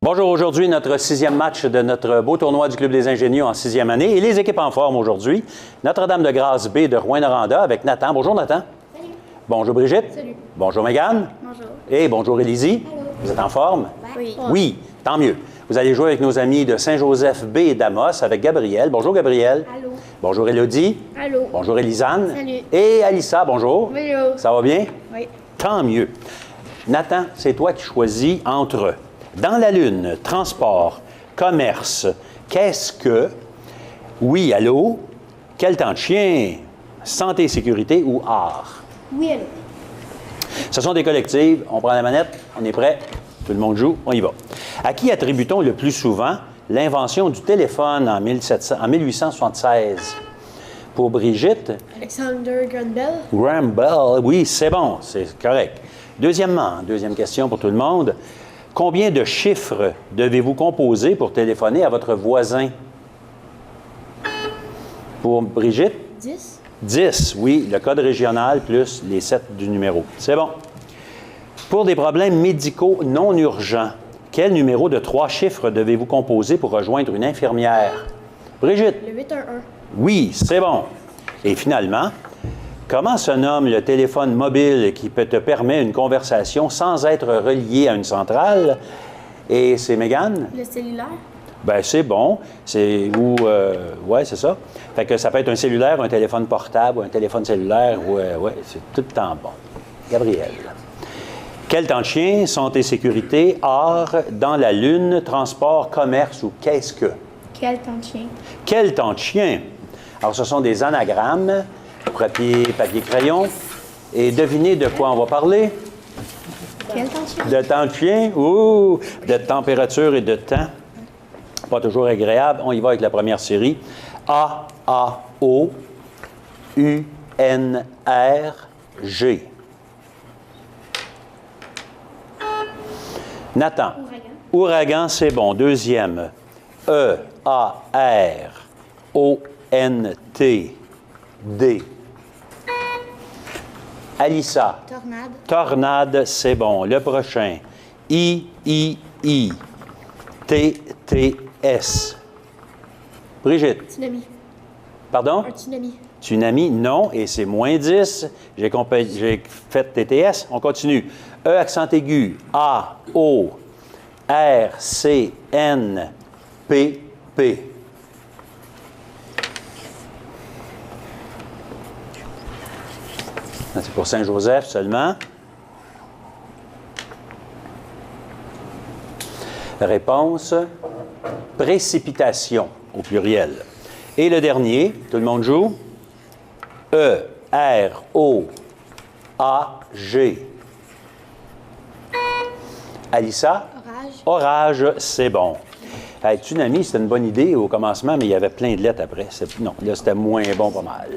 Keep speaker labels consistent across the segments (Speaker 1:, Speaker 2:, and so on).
Speaker 1: Bonjour, aujourd'hui, notre 6e match de notre beau tournoi du Club des ingénieux en 6e année. Et les équipes en forme aujourd'hui, Notre-Dame-de-Grâce B de Rouyn-Noranda avec Nathan. Bonjour, Nathan.
Speaker 2: Salut.
Speaker 1: Bonjour, Brigitte.
Speaker 2: Salut.
Speaker 1: Bonjour, Mégane.
Speaker 2: Bonjour.
Speaker 1: Et bonjour, Élisie.
Speaker 2: Allô.
Speaker 1: Vous êtes en forme?
Speaker 2: Oui.
Speaker 1: Oui, tant mieux. Vous allez jouer avec nos amis de Saint-Joseph B et d'Amos avec Gabriel. Bonjour, Gabriel.
Speaker 2: Allô.
Speaker 1: Bonjour, Élodie.
Speaker 2: Allô.
Speaker 1: Bonjour, Élisane.
Speaker 2: Salut.
Speaker 1: Et Alissa, bonjour.
Speaker 2: Bonjour.
Speaker 1: Ça va bien?
Speaker 2: Oui.
Speaker 1: Tant mieux. Nathan, c'est toi qui choisis entre dans la Lune, transport, commerce, qu'est-ce que, oui, allô, quel temps de chien, santé, sécurité ou art?
Speaker 2: Oui, allô.
Speaker 1: Ce sont des collectives, on prend la manette, on est prêt, tout le monde joue, on y va. À qui attribue-t-on le plus souvent l'invention du téléphone en 1876? Pour Brigitte?
Speaker 2: Alexander Graham Bell.
Speaker 1: Graham Bell, oui, c'est bon, c'est correct. Deuxièmement, deuxième question pour tout le monde. Combien de chiffres devez-vous composer pour téléphoner à votre voisin? Pour Brigitte?
Speaker 2: 10.
Speaker 1: 10, oui, le code régional plus les 7 du numéro. C'est bon. Pour des problèmes médicaux non urgents, quel numéro de 3 chiffres devez-vous composer pour rejoindre une infirmière? Brigitte?
Speaker 2: Le 811.
Speaker 1: Oui, c'est bon. Et finalement, comment se nomme le téléphone mobile qui peut te permettre une conversation sans être relié à une centrale? Et c'est Mégane?
Speaker 2: Le cellulaire.
Speaker 1: Bien, c'est bon. C'est où... ouais, c'est ça. Fait que ça peut être un cellulaire, un téléphone portable, un téléphone cellulaire. Ouais, c'est tout le temps bon. Gabriel. Quel temps de chien, santé, sécurité, art, dans la Lune, transport, commerce ou qu'est-ce que?
Speaker 2: Quel temps de chien?
Speaker 1: Quel temps de chien? Alors, ce sont des anagrammes, papier, crayon. Et devinez de quoi on va parler?
Speaker 2: Quel temps de chien?
Speaker 1: De temps de chien, ou de température et de temps. Pas toujours agréable. On y va avec la première série. A-A-O-U-N-R-G. Nathan.
Speaker 2: Ouragan.
Speaker 1: Ouragan, c'est bon. Deuxième. E-A-R-O-N-T-D. Alissa.
Speaker 2: Tornade.
Speaker 1: Tornade, c'est bon. Le prochain. I-I-I. T-T-S. Brigitte.
Speaker 2: Tsunami.
Speaker 1: Pardon?
Speaker 2: Un tsunami.
Speaker 1: Tsunami, non. Et c'est moins 10. J'ai fait TTS. On continue. E, accent aigu. A-O-R-C-N-P-P. C'est pour Saint-Joseph seulement. Réponse, précipitation au pluriel. Et le dernier, tout le monde joue. E-R-O-A-G. Alissa?
Speaker 2: Orage.
Speaker 1: Orage, c'est bon. Hey, tsunami, c'était une bonne idée au commencement, mais il y avait plein de lettres après. Non, là, c'était moins bon pas mal.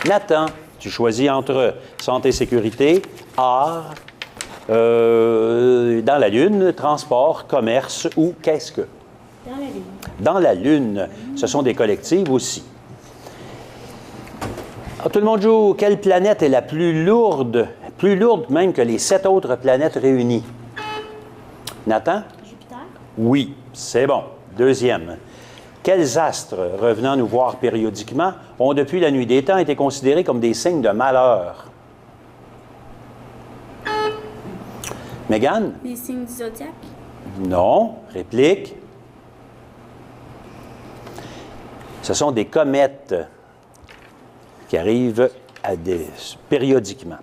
Speaker 1: Nathan, tu choisis entre santé, sécurité, art, dans la Lune, transport, commerce ou qu'est-ce que?
Speaker 2: Dans la Lune.
Speaker 1: Dans la Lune, ce sont des collectives aussi. Alors, tout le monde joue. Quelle planète est la plus lourde même que les 7 autres planètes réunies? Nathan?
Speaker 2: Jupiter.
Speaker 1: Oui, c'est bon. Deuxième. Quels astres, revenant nous voir périodiquement, ont depuis la nuit des temps été considérés comme des signes de malheur? Mégane?
Speaker 2: Les signes du zodiaque.
Speaker 1: Non. Réplique. Ce sont des comètes qui arrivent périodiquement.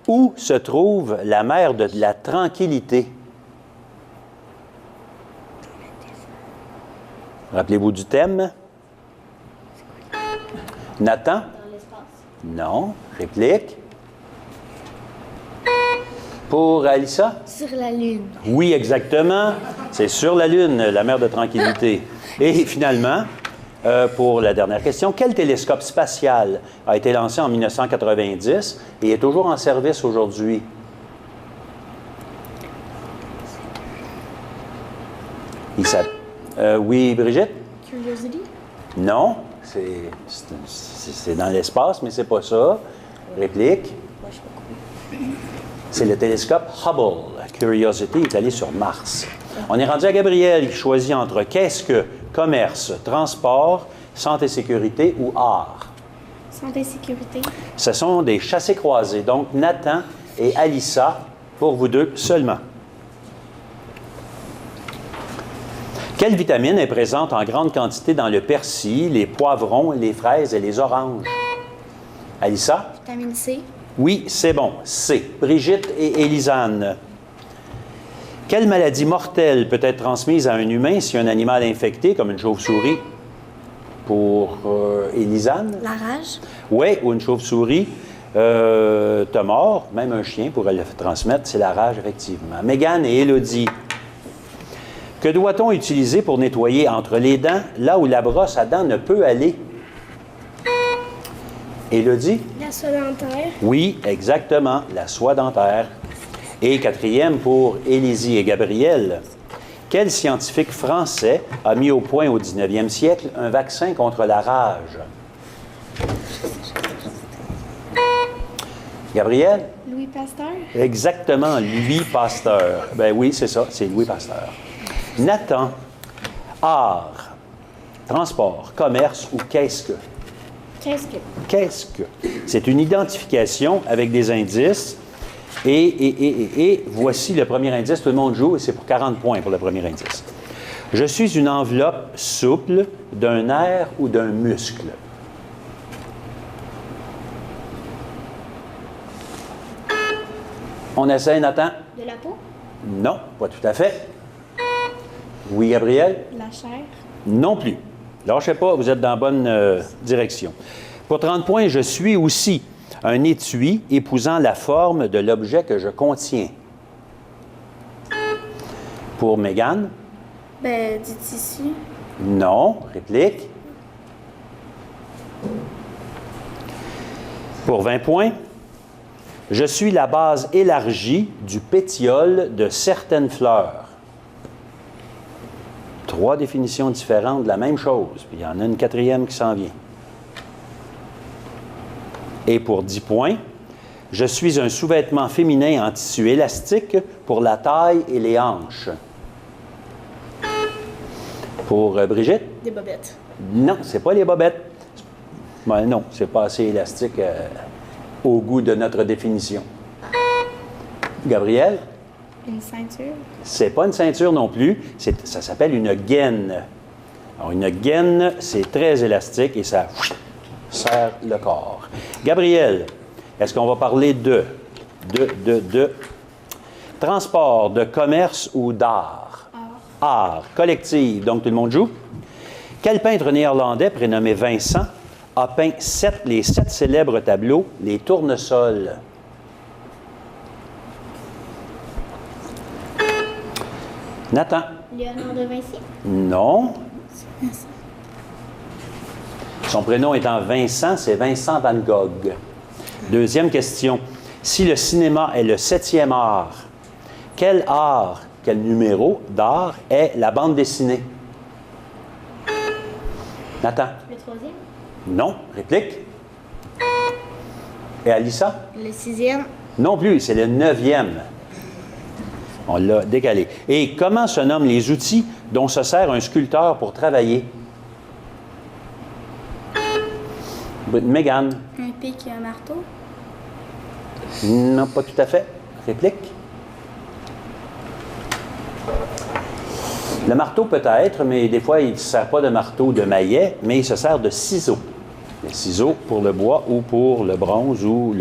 Speaker 1: Où se trouve la mer de la tranquillité? Rappelez-vous du thème. Nathan?
Speaker 2: Dans l'espace.
Speaker 1: Non. Réplique. Pour Alissa?
Speaker 2: Sur la Lune.
Speaker 1: Oui, exactement. C'est sur la Lune, la mer de tranquillité. Et finalement, pour la dernière question, quel télescope spatial a été lancé en 1990 et est toujours en service aujourd'hui? Oui, Brigitte?
Speaker 2: Curiosity.
Speaker 1: Non, c'est dans l'espace, mais c'est pas ça. Réplique.
Speaker 2: Moi, je sais pas quoi.
Speaker 1: C'est le télescope Hubble. Curiosity est allé sur Mars. On est rendu à Gabriel qui choisit entre qu'est-ce que commerce, transport, santé, sécurité ou art.
Speaker 2: Santé et sécurité.
Speaker 1: Ce sont des chassés-croisés. Donc, Nathan et Alissa, pour vous deux seulement. Quelle vitamine est présente en grande quantité dans le persil, les poivrons, les fraises et les oranges? Alissa?
Speaker 2: Vitamine C.
Speaker 1: Oui, c'est bon. C. Brigitte et Élisane. Quelle maladie mortelle peut être transmise à un humain si un animal infecté, comme une chauve-souris, pour Élisane?
Speaker 2: La rage.
Speaker 1: Oui, ou une chauve-souris te mord, même un chien pourrait le transmettre, c'est la rage, effectivement. Mégane et Élodie. Que doit-on utiliser pour nettoyer entre les dents, là où la brosse à dents ne peut aller? Élodie?
Speaker 2: La soie dentaire.
Speaker 1: Oui, exactement, la soie dentaire. Et quatrième pour Élisie et Gabriel. Quel scientifique français a mis au point au 19e siècle un vaccin contre la rage? Gabriel?
Speaker 2: Louis Pasteur.
Speaker 1: Exactement, Louis Pasteur. Ben oui, c'est ça, c'est Louis Pasteur. Nathan, art, transport, commerce ou qu'est-ce que?
Speaker 2: Qu'est-ce que?
Speaker 1: Qu'est-ce que? C'est une identification avec des indices. Et voici le premier indice. Tout le monde joue et c'est pour 40 points pour le premier indice. Je suis une enveloppe souple d'un nerf ou d'un muscle. On essaie, Nathan?
Speaker 2: De la peau.
Speaker 1: Non, pas tout à fait. Oui, Gabriel?
Speaker 2: De la chair.
Speaker 1: Non plus. Lâchez pas, vous êtes dans la bonne direction. Pour 30 points, je suis aussi un étui épousant la forme de l'objet que je contiens. Pour Mégane?
Speaker 2: Ben, du tissu.
Speaker 1: Non. Réplique. Pour 20 points, je suis la base élargie du pétiole de certaines fleurs. 3 définitions différentes de la même chose, puis il y en a une quatrième qui s'en vient. Et pour 10 points, je suis un sous-vêtement féminin en tissu élastique pour la taille et les hanches. Pour Brigitte?
Speaker 2: Des bobettes.
Speaker 1: Non, c'est pas les bobettes. Ben non, c'est pas assez élastique au goût de notre définition. Gabriel?
Speaker 2: Une ceinture.
Speaker 1: C'est pas une ceinture non plus, ça s'appelle une gaine. Alors, une gaine, c'est très élastique et ça serre le corps. Gabriel, est-ce qu'on va parler de transport, de commerce ou d'art? Art. Collectif, donc tout le monde joue. Quel peintre néerlandais prénommé Vincent a peint les 7 célèbres tableaux, les tournesols? Nathan?
Speaker 2: Léonard de Vinci.
Speaker 1: Non. Son prénom étant Vincent, c'est Vincent Van Gogh. Deuxième question. Si le cinéma est le 7e art, quel numéro d'art est la bande dessinée? Nathan?
Speaker 2: Le 3e.
Speaker 1: Non. Réplique? Et Alissa?
Speaker 2: Le 6e.
Speaker 1: Non plus, c'est le 9e. On l'a décalé. Et comment se nomment les outils dont se sert un sculpteur pour travailler? Mégane?
Speaker 2: Un pic et un marteau.
Speaker 1: Non, pas tout à fait. Réplique? Le marteau peut-être, mais des fois, il ne se sert pas de marteau ou de maillet, mais il se sert de ciseaux. Les ciseaux pour le bois ou pour le bronze ou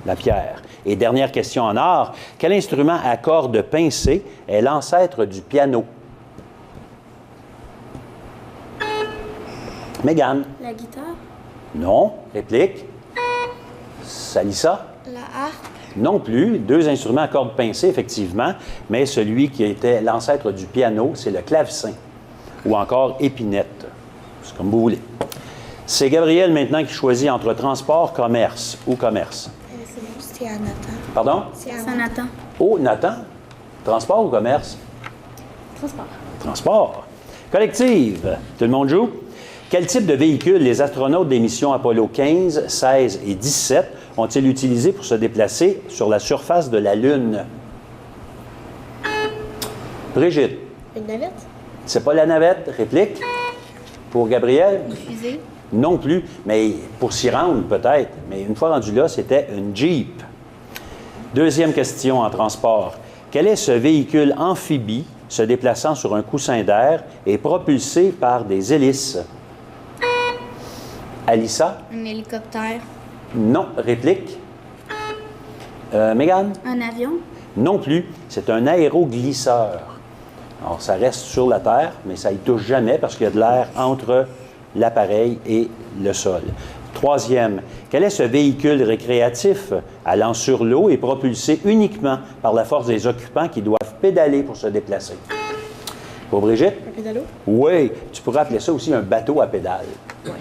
Speaker 1: la pierre. Et dernière question en art, quel instrument à cordes pincées est l'ancêtre du piano? Mégane?
Speaker 2: La guitare.
Speaker 1: Non. Réplique? Salissa?
Speaker 2: La harpe.
Speaker 1: Non plus. 2 instruments à cordes pincées, effectivement, mais celui qui était l'ancêtre du piano, c'est le clavecin ou encore épinette. C'est comme vous voulez. C'est Gabriel maintenant qui choisit entre transport, commerce ou commerce.
Speaker 2: C'est à Nathan.
Speaker 1: Pardon?
Speaker 2: C'est à Nathan.
Speaker 1: Oh, Nathan? Transport ou commerce?
Speaker 2: Transport.
Speaker 1: Transport. Collective. Tout le monde joue? Quel type de véhicule les astronautes des missions Apollo 15, 16 et 17 ont-ils utilisé pour se déplacer sur la surface de la Lune? Brigitte?
Speaker 2: Une navette?
Speaker 1: C'est pas la navette. Réplique? Pour Gabriel?
Speaker 2: Une fusée?
Speaker 1: Non plus. Mais pour s'y rendre, peut-être. Mais une fois rendu là, c'était une Jeep. Deuxième question en transport. Quel est ce véhicule amphibie se déplaçant sur un coussin d'air et propulsé par des hélices? Alissa?
Speaker 2: Un hélicoptère?
Speaker 1: Non. Réplique? Mégane?
Speaker 2: Un avion?
Speaker 1: Non plus. C'est un aéroglisseur. Alors, ça reste sur la Terre, mais ça y touche jamais parce qu'il y a de l'air entre l'appareil et le sol. Troisième, quel est ce véhicule récréatif allant sur l'eau et propulsé uniquement par la force des occupants qui doivent pédaler pour se déplacer? Pour Brigitte?
Speaker 2: Un pédalo?
Speaker 1: Oui, tu pourrais appeler ça aussi un bateau à pédales. Ouais.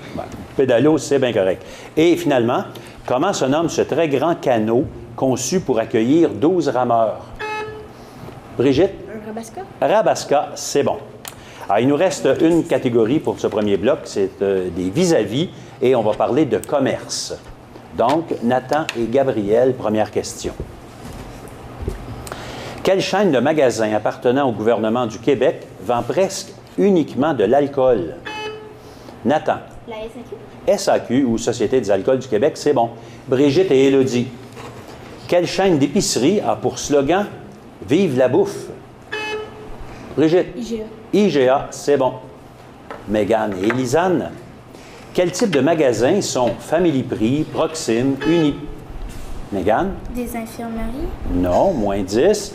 Speaker 1: Pédalo, c'est bien correct. Et finalement, comment se nomme ce très grand canot conçu pour accueillir 12 rameurs? Brigitte?
Speaker 2: Un rabasca?
Speaker 1: Rabasca, c'est bon. Alors, il nous reste une catégorie pour ce premier bloc, c'est des vis-à-vis, et on va parler de commerce. Donc, Nathan et Gabriel, première question. Quelle chaîne de magasins appartenant au gouvernement du Québec vend presque uniquement de l'alcool? Nathan.
Speaker 2: La SAQ?
Speaker 1: SAQ, ou Société des alcools du Québec, c'est bon. Brigitte et Élodie. Quelle chaîne d'épicerie a pour slogan « Vive la bouffe »? Brigitte.
Speaker 2: IGA.
Speaker 1: IGA, c'est bon. Mégane et Élisane. Quel type de magasins sont Family Prix, Proxime, Uni... Mégane?
Speaker 2: Des infirmeries?
Speaker 1: Non, moins 10.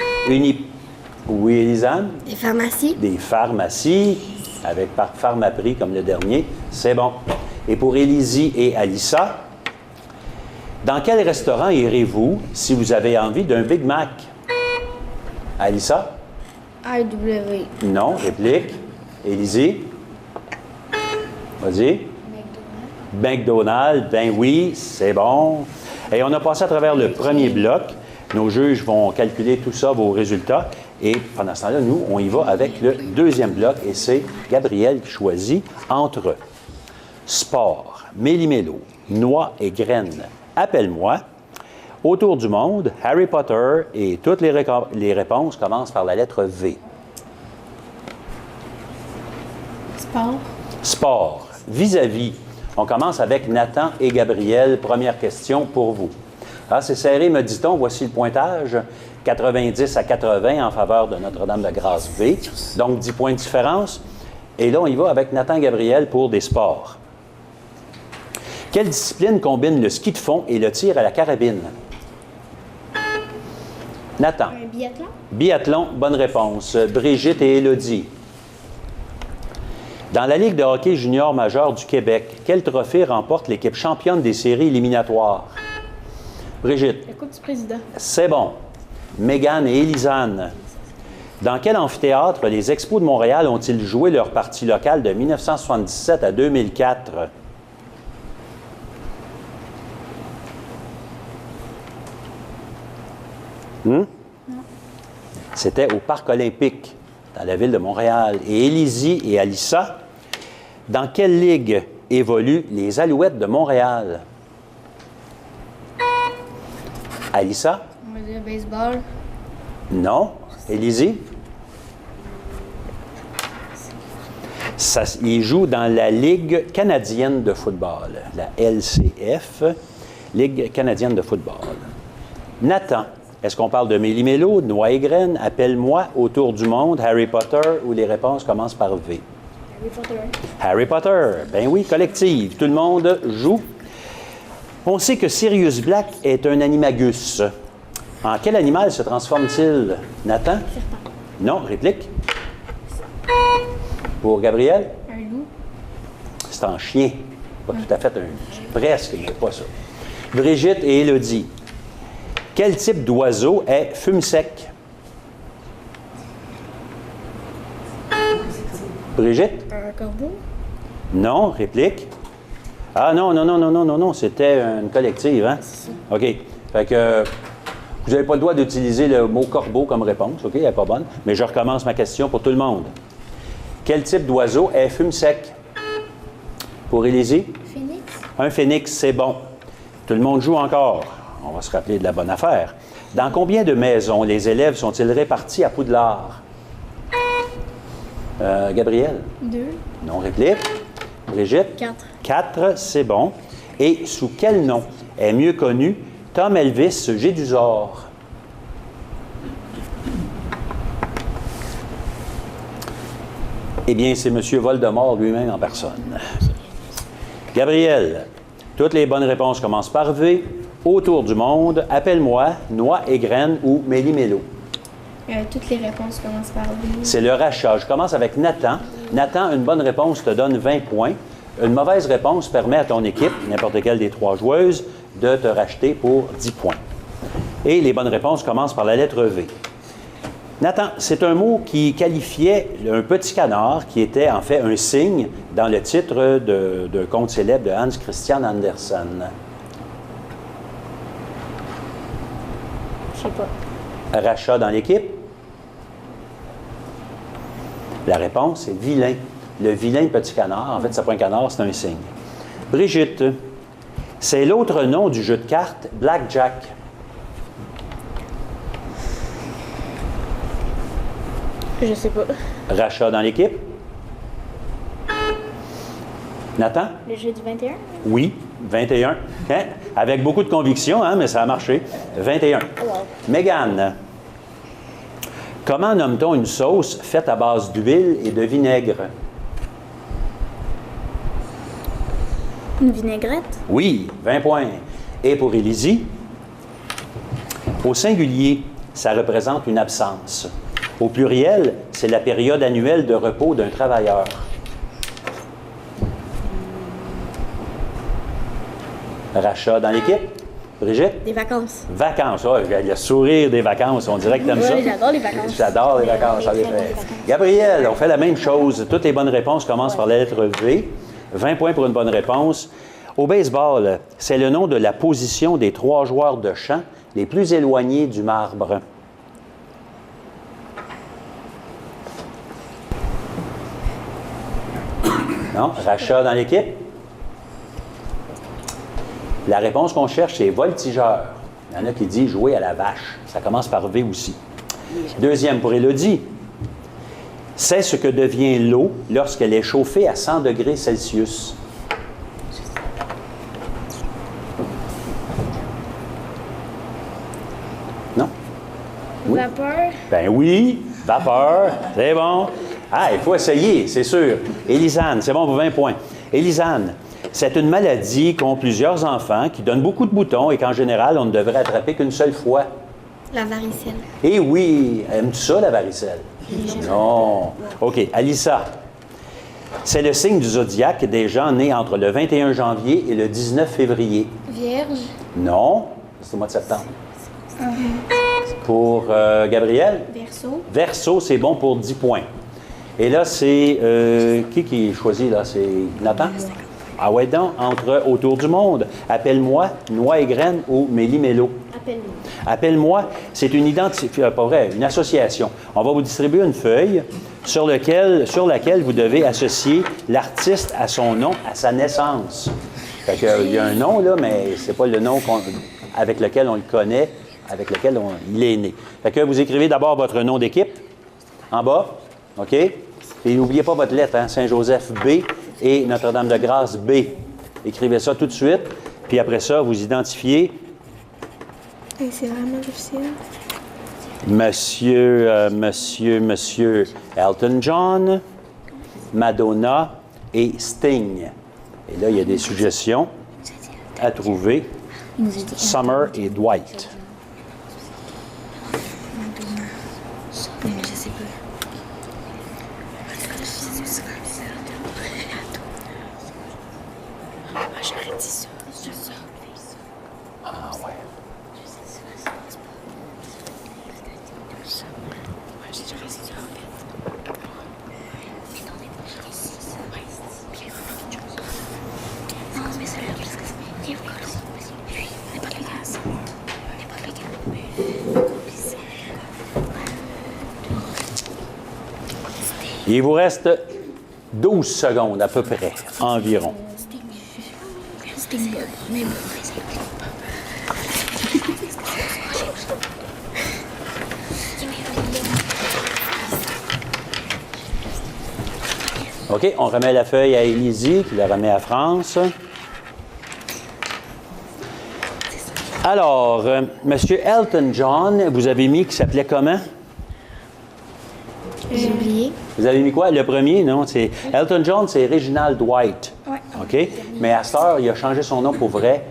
Speaker 1: Oui, Élisane?
Speaker 2: Des pharmacies?
Speaker 1: Des pharmacies, avec par Pharmaprix comme le dernier, c'est bon. Et pour Élisie et Alissa, dans quel restaurant irez-vous si vous avez envie d'un Big Mac? Alissa?
Speaker 2: AW.
Speaker 1: Non, réplique. Élisie? Vas-y. McDonald's, ben oui, c'est bon. Et on a passé à travers le premier bloc. Nos juges vont calculer tout ça, vos résultats. Et pendant ce temps-là, nous, on y va avec le deuxième bloc. Et c'est Gabriel qui choisit entre sport, méli-mélo, noix et graines. Appelle-moi. Autour du monde, Harry Potter et toutes les réponses commencent par la lettre V.
Speaker 2: Sport?
Speaker 1: Sport. Vis-à-vis. On commence avec Nathan et Gabriel. Première question pour vous. Ah, c'est serré, me dit-on. Voici le pointage. 90 à 80 en faveur de Notre-Dame-de-Grâce V. Donc, 10 points de différence. Et là, on y va avec Nathan et Gabriel pour des sports. Quelle discipline combine le ski de fond et le tir à la carabine? Nathan.
Speaker 2: Un biathlon?
Speaker 1: Biathlon, bonne réponse. Brigitte et Élodie. Dans la Ligue de hockey junior majeur du Québec, quel trophée remporte l'équipe championne des séries éliminatoires? Brigitte.
Speaker 2: La Coupe du Président.
Speaker 1: C'est bon. Mégane et Élisane. Dans quel amphithéâtre les Expos de Montréal ont-ils joué leur partie locale de 1977 à 2004? Non. C'était au Parc olympique, dans la ville de Montréal. Et Élisie et Alissa, dans quelle ligue évoluent les Alouettes de Montréal? Alissa?
Speaker 2: On va dire baseball.
Speaker 1: Non. Élisie? Ils jouent dans la Ligue canadienne de football, la LCF, Ligue canadienne de football. Nathan, est-ce qu'on parle de méli-mélo, de noix et graines, appelle-moi, autour du monde, Harry Potter, ou les réponses commencent par V?
Speaker 2: Harry Potter.
Speaker 1: Harry Potter, ben oui, collective, tout le monde joue. On sait que Sirius Black est un animagus. En quel animal se transforme-t-il, Nathan?
Speaker 2: Serpent.
Speaker 1: Non, réplique. Pour Gabriel?
Speaker 2: Un loup.
Speaker 1: C'est en chien. Pas tout à fait un... Presque, mais pas ça. Brigitte et Élodie. Quel type d'oiseau est fume-sec? Brigitte?
Speaker 2: Un corbeau.
Speaker 1: Non, réplique. Ah non, c'était une collective, hein? OK. Fait que vous n'avez pas le droit d'utiliser le mot corbeau comme réponse, OK? Elle n'est pas bonne. Mais je recommence ma question pour tout le monde. Quel type d'oiseau est fume-sec? Pour Élisie?
Speaker 2: Phoenix.
Speaker 1: Un phénix, c'est bon. Tout le monde joue encore. On va se rappeler de la bonne affaire. Dans combien de maisons les élèves sont-ils répartis à Poudlard? Gabriel?
Speaker 2: 2.
Speaker 1: Non, réplique. Brigitte?
Speaker 2: 4.
Speaker 1: 4, c'est bon. Et sous quel nom est mieux connu Tom Elvis Gédusor? Eh bien, c'est M. Voldemort lui-même en personne. Gabriel, toutes les bonnes réponses commencent par V. Autour du monde, appelle-moi, noix et graines ou méli-mélo.
Speaker 2: Toutes les réponses commencent par V.
Speaker 1: C'est le rachat. Je commence avec Nathan. Nathan, une bonne réponse te donne 20 points. Une mauvaise réponse permet à ton équipe, n'importe quelle des 3 joueuses, de te racheter pour 10 points. Et les bonnes réponses commencent par la lettre V. Nathan, c'est un mot qui qualifiait un petit canard qui était en fait un signe dans le titre d'un conte célèbre de Hans Christian Andersen.
Speaker 2: Je sais pas.
Speaker 1: Rachat dans l'équipe? La réponse est vilain. Le vilain petit canard, en fait, c'est pas un canard, c'est un signe. Brigitte, c'est l'autre nom du jeu de cartes Blackjack.
Speaker 2: Je sais pas.
Speaker 1: Rachat dans l'équipe? Nathan?
Speaker 2: Le jeu du 21?
Speaker 1: Oui, 21. Hein? Avec beaucoup de conviction, hein, mais ça a marché. 21.
Speaker 2: Wow.
Speaker 1: Mégane, comment nomme-t-on une sauce faite à base d'huile et de vinaigre?
Speaker 2: Une vinaigrette?
Speaker 1: Oui, 20 points. Et pour Élisie, au singulier, ça représente une absence. Au pluriel, c'est la période annuelle de repos d'un travailleur. Rachat dans l'équipe? Brigitte?
Speaker 2: Des vacances.
Speaker 1: Vacances. Oh, le sourire des vacances, on dirait que t'aimes ça.
Speaker 2: Oui, j'adore les vacances.
Speaker 1: J'adore les vacances.
Speaker 2: Très bonnes vacances.
Speaker 1: Gabriel, on fait la même chose. Toutes les bonnes réponses commencent par la lettre V. 20 points pour une bonne réponse. Au baseball, c'est le nom de la position des 3 joueurs de champ les plus éloignés du marbre. Non? Rachat dans l'équipe? La réponse qu'on cherche, c'est voltigeur. Il y en a qui disent jouer à la vache. Ça commence par V aussi. Deuxième pour Élodie. C'est ce que devient l'eau lorsqu'elle est chauffée à 100 degrés Celsius. Non? Oui.
Speaker 2: Vapeur?
Speaker 1: Ben oui, vapeur, c'est bon. Ah, il faut essayer, c'est sûr. Élisane, c'est bon pour 20 points. Élisane, c'est une maladie qu'ont plusieurs enfants, qui donne beaucoup de boutons et qu'en général, on ne devrait attraper qu'une seule fois.
Speaker 2: La varicelle.
Speaker 1: Eh oui, aimes-tu ça, la varicelle? Non. OK, Alissa. C'est le signe du zodiaque des gens nés entre le 21 janvier et le 19 février.
Speaker 2: Vierge.
Speaker 1: Non, c'est le mois de septembre. Pour Gabriel?
Speaker 2: Verseau.
Speaker 1: Verseau, c'est bon pour 10 points. Et là, c'est... qui choisit, là? C'est Nathan? Ah ouais, donc, entre Autour du monde, Appelle-moi, Noix et graines ou Méli-mélo.
Speaker 2: Appelle-moi.
Speaker 1: Appelle-moi, c'est une pas vrai, une association. On va vous distribuer une feuille sur laquelle vous devez associer l'artiste à son nom, à sa naissance. Fait qu'il y a un nom, là, mais c'est pas le nom avec lequel on le connaît, avec lequel il est né. Fait que vous écrivez d'abord votre nom d'équipe, en bas, OK? Et n'oubliez pas votre lettre, hein, Saint-Joseph B et Notre-Dame-de-Grâce B. Écrivez ça tout de suite, puis après ça, vous identifiez
Speaker 2: C'est vraiment difficile.
Speaker 1: Monsieur Elton John, Madonna et Sting. Et là, il y a des suggestions à trouver. Summer et Dwight.
Speaker 2: Je sais pas. J'aurais dit ça.
Speaker 1: Ah ouais. Il vous reste 12 secondes à peu près, environ. OK, on remet la feuille à Émilie, qui la remet à France. Alors, Monsieur Elton John, vous avez mis qui s'appelait comment?
Speaker 2: J'ai oublié.
Speaker 1: Vous avez mis quoi? Le premier, non? C'est Elton John, c'est Reginald Dwight.
Speaker 2: Ouais.
Speaker 1: OK? Mais à cette heure, il a changé son nom pour vrai.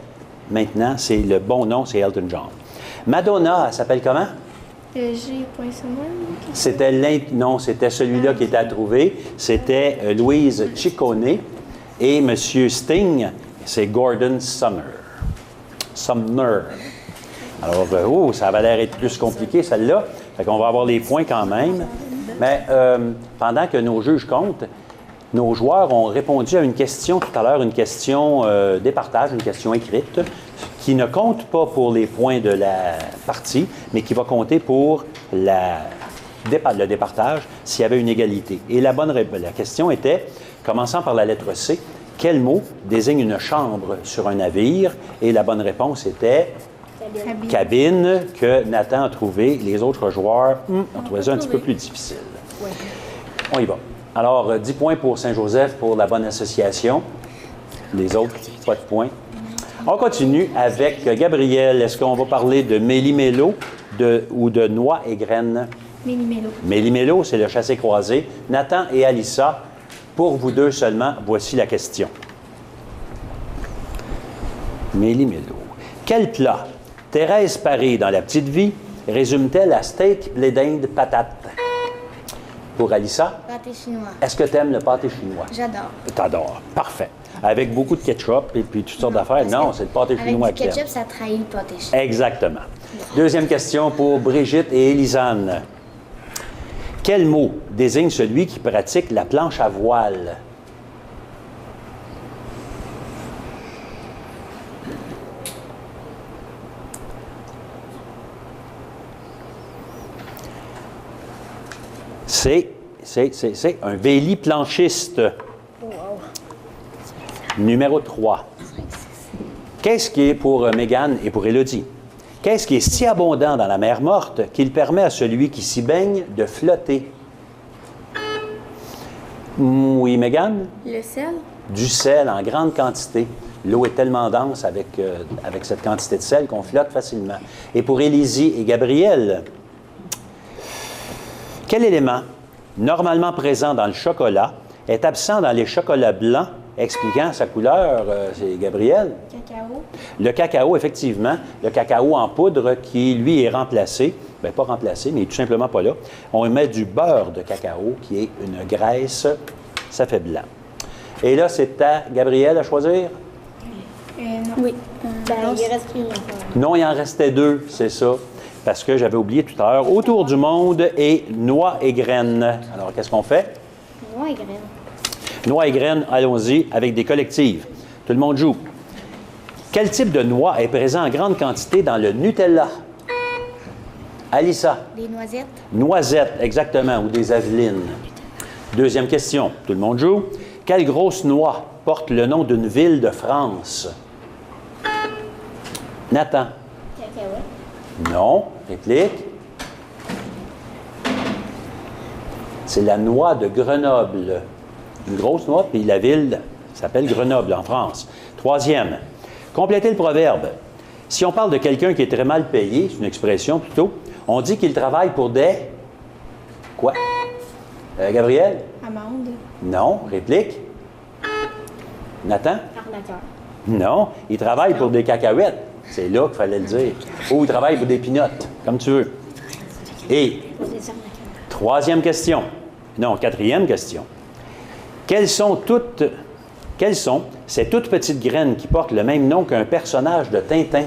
Speaker 1: Maintenant, c'est le bon nom, c'est Elton John. Madonna, elle s'appelle comment?
Speaker 2: G. Simon.
Speaker 1: Non, c'était celui-là qui était à trouver. C'était Louise Ciccone. Et M. Sting, c'est Gordon Sumner. Alors, ça va l'air être plus compliqué, celle-là. Fait qu'on va avoir les points quand même. Mais pendant que nos juges comptent, nos joueurs ont répondu à une question tout à l'heure, une question départage, une question écrite, qui ne compte pas pour les points de la partie, mais qui va compter pour le départage s'il y avait une égalité. Et la question était, commençant par la lettre C, quel mot désigne une chambre sur un navire? Et la bonne réponse était cabine, que Nathan a trouvé. Les autres joueurs ont trouvé ça un petit peu plus difficile.
Speaker 2: Ouais.
Speaker 1: On y va. Alors, 10 points pour Saint-Joseph pour la bonne association. Les autres, pas de points. On continue avec Gabriel. Est-ce qu'on va parler de méli-mélo ou de noix et graines?
Speaker 2: Méli-mélo.
Speaker 1: Méli-mélo, c'est le chassé-croisé. Nathan et Alissa, pour vous deux seulement, voici la question. Méli-mélo. Quel plat Thérèse Paré, dans La Petite Vie, résume-t-elle à steak, blé d'Inde, patate? Pour Alissa?
Speaker 2: Pâté chinois.
Speaker 1: Est-ce que tu aimes le pâté chinois?
Speaker 2: J'adore.
Speaker 1: T'adores. Parfait. Avec beaucoup de ketchup et puis toutes sortes d'affaires. Non, c'est le pâté chinois
Speaker 2: Avec du
Speaker 1: que
Speaker 2: ketchup, ça trahit le pâté chinois.
Speaker 1: Exactement. Deuxième question pour Brigitte et Élisane. Quel mot désigne celui qui pratique la planche à voile? C'est un véliplanchiste. Numéro 3. Qu'est-ce qui est pour Mégane et pour Élodie? Qu'est-ce qui est si abondant dans la mer morte qu'il permet à celui qui s'y baigne de flotter? Oui, Mégane?
Speaker 2: Le sel?
Speaker 1: Du sel en grande quantité. L'eau est tellement dense avec cette quantité de sel qu'on flotte facilement. Et pour Élisie et Gabriel, quel élément, normalement présent dans le chocolat, est absent dans les chocolats blancs, expliquant sa couleur, c'est Gabriel?
Speaker 2: Cacao.
Speaker 1: Le cacao, effectivement. Le cacao en poudre qui, lui, est remplacé. Bien, pas remplacé, mais tout simplement pas là. On met du beurre de cacao, qui est une graisse. Ça fait blanc. Et là, c'est à Gabriel à choisir?
Speaker 2: Non. Oui. Il reste une.
Speaker 1: Non, il en restait deux, c'est ça. Parce que j'avais oublié tout à l'heure. Autour du monde et noix et graines. Alors, qu'est-ce qu'on fait?
Speaker 2: Noix et graines.
Speaker 1: Noix et graines, allons-y, avec des collectives. Tout le monde joue. Quel type de noix est présent en grande quantité dans le Nutella? Alissa?
Speaker 2: Des noisettes.
Speaker 1: Noisettes, exactement, ou des avelines. Deuxième question. Tout le monde joue. Quelle grosse noix porte le nom d'une ville de France? Nathan?
Speaker 2: Cacahuète.
Speaker 1: Non. Réplique. C'est la noix de Grenoble. Une grosse noix, puis la ville s'appelle Grenoble, en France. Troisième. Complétez le proverbe. Si on parle de quelqu'un qui est très mal payé, c'est une expression plutôt, on dit qu'il travaille pour des... Quoi? Gabriel?
Speaker 2: Amande.
Speaker 1: Non. Réplique? Nathan?
Speaker 2: Arnaqueur.
Speaker 1: Non. Il travaille pour des cacahuètes. C'est là qu'il fallait le dire. Ou il travaille pour des pinottes, comme tu veux. Et, troisième question. Non, quatrième question. Quelles sont ces toutes petites graines qui portent le même nom qu'un personnage de Tintin?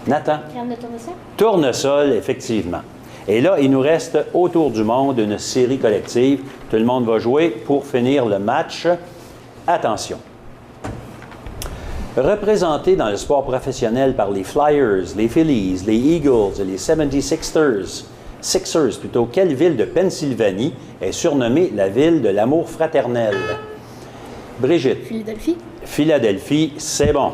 Speaker 1: Nathan?
Speaker 2: Graines de tournesol?
Speaker 1: Tournesol, effectivement. Et là, il nous reste autour du monde une série collective. Tout le monde va jouer pour finir le match. Attention. Représentés dans le sport professionnel par les Flyers, les Phillies, les Eagles et les 76ers, quelle ville de Pennsylvanie est surnommée la ville de l'amour fraternel? Brigitte.
Speaker 2: Philadelphie.
Speaker 1: Philadelphie, c'est bon.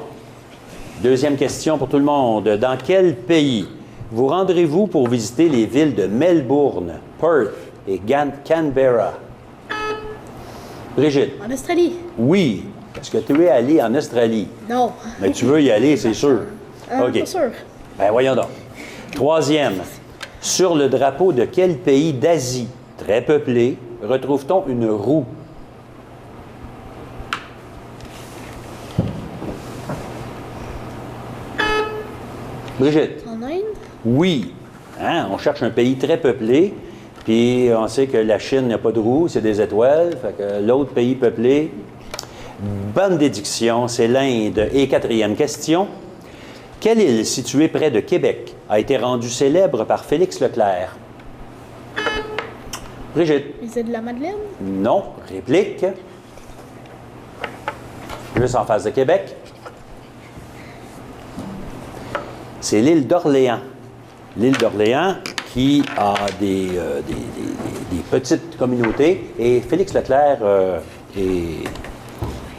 Speaker 1: Deuxième question pour tout le monde. Dans quel pays vous rendrez-vous pour visiter les villes de Melbourne, Perth et Canberra? Brigitte.
Speaker 2: En Australie.
Speaker 1: Oui. Est-ce que tu es allé en Australie?
Speaker 2: Non.
Speaker 1: Mais tu veux y aller, c'est sûr. OK.
Speaker 2: Pas sûr.
Speaker 1: Ben voyons donc. Troisième. Sur le drapeau de quel pays d'Asie, très peuplé, retrouve-t-on une roue? Brigitte.
Speaker 2: En Inde.
Speaker 1: Oui. Hein? On cherche un pays très peuplé, puis on sait que la Chine n'a pas de roue, c'est des étoiles. Fait que l'autre pays peuplé, bonne déduction, c'est l'Inde. Et quatrième question. Quelle île située près de Québec a été rendue célèbre par Félix Leclerc? Brigitte.
Speaker 2: Les îles de la Madeleine.
Speaker 1: Non. Réplique. Juste en face de Québec. C'est l'île d'Orléans. L'île d'Orléans qui a des petites communautés. Et Félix Leclerc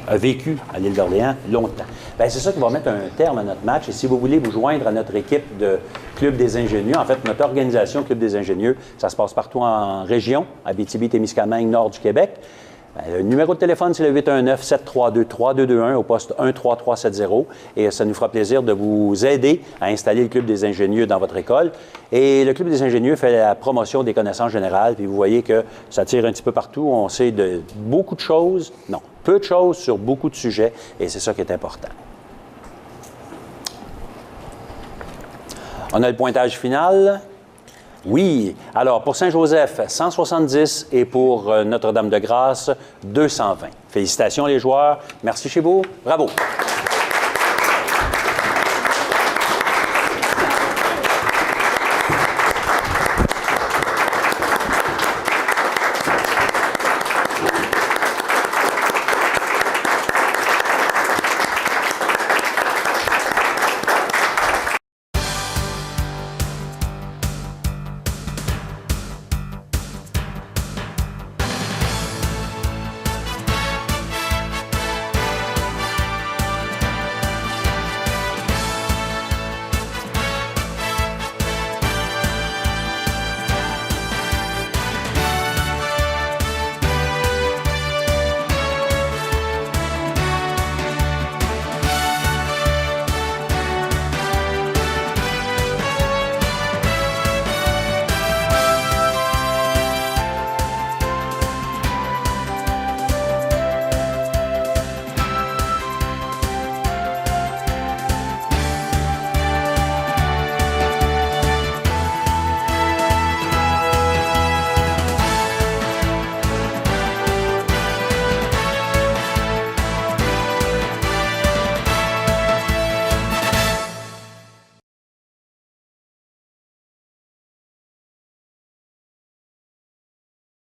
Speaker 1: a vécu à l'île d'Orléans longtemps. Bien, c'est ça qui va mettre un terme à notre match. Et si vous voulez vous joindre à notre équipe de Club des ingénieux, en fait, notre organisation Club des ingénieux, ça se passe partout en région, Abitibi-Témiscamingue, nord du Québec. Bien, le numéro de téléphone, c'est le 819-732-3221 au poste 13370. Et ça nous fera plaisir de vous aider à installer le Club des ingénieux dans votre école. Et le Club des ingénieux fait la promotion des connaissances générales. Puis vous voyez que ça tire un petit peu partout. On sait de beaucoup de choses. Non, peu de choses sur beaucoup de sujets. Et c'est ça qui est important. On a le pointage final. Oui. Alors, pour Saint-Joseph, 170 et pour Notre-Dame-de-Grâce, 220. Félicitations les joueurs. Merci chez vous. Bravo.